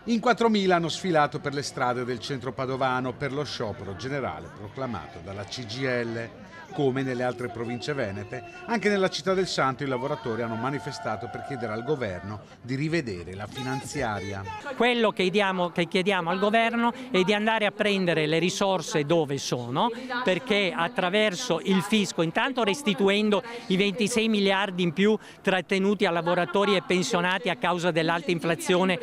In 4.000 hanno sfilato per le strade del centro padovano per lo sciopero generale proclamato dalla CGIL. Come nelle altre province venete, anche nella Città del Santo i lavoratori hanno manifestato per chiedere al governo di rivedere la finanziaria. Quello che chiediamo al governo è di andare a prendere le risorse dove sono, perché attraverso il fisco, intanto restituendo i 26 miliardi in più trattenuti a lavoratori e pensionati a causa dell'alta inflazione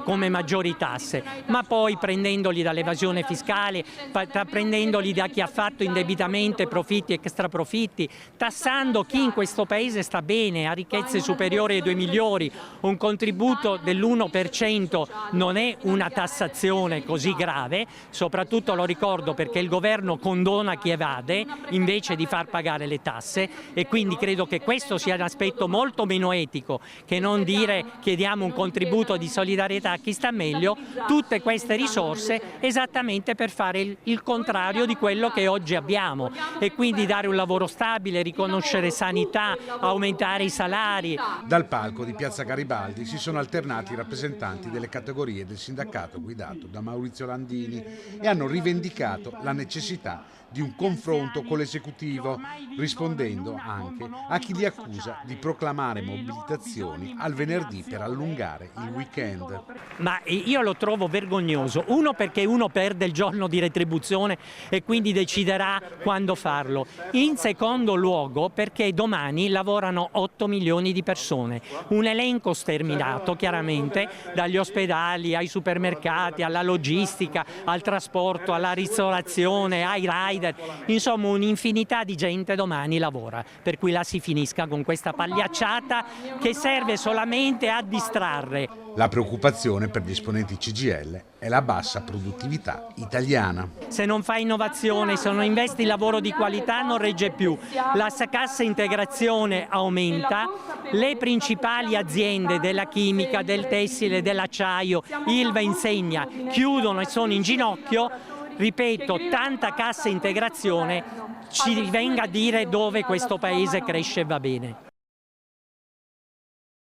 come maggiori tasse, ma poi prendendoli dall'evasione fiscale, prendendoli da chi ha fatto indebitamente profitti e extraprofitti, tassando chi in questo paese sta bene, ha ricchezze superiori ai 2 milioni, un contributo dell'1% non è una tassazione così grave, soprattutto lo ricordo perché il governo condona chi evade invece di far pagare le tasse, e quindi credo che questo sia un aspetto molto meno etico che non dire chiediamo un contributo di solidarietà a chi sta meglio, tutte queste risorse esattamente per fare il contrario di quello che oggi abbiamo, e quindi dare un lavoro stabile, riconoscere sanità, aumentare i salari. Dal palco di Piazza Garibaldi si sono alternati i rappresentanti delle categorie del sindacato guidato da Maurizio Landini e hanno rivendicato la necessità di un confronto con l'esecutivo, rispondendo anche a chi li accusa di proclamare mobilitazioni al venerdì per allungare il weekend. Ma io lo trovo vergognoso, uno perché uno perde il giorno di retribuzione e quindi deciderà quando farlo, in secondo luogo perché domani lavorano 8 milioni di persone, un elenco sterminato chiaramente dagli ospedali ai supermercati, alla logistica, al trasporto, alla ristorazione, ai rider, insomma un'infinità di gente domani lavora, per cui la si finisca con questa pagliacciata che serve solamente a distrarre. La preoccupazione per gli esponenti CGIL è la bassa produttività italiana. Se non fai innovazione, se non investi in lavoro di qualità non regge più. La cassa integrazione aumenta, le principali aziende della chimica, del tessile, dell'acciaio, Ilva, Insegna chiudono e sono in ginocchio. Ripeto, tanta cassa integrazione, ci venga a dire dove questo paese cresce e va bene.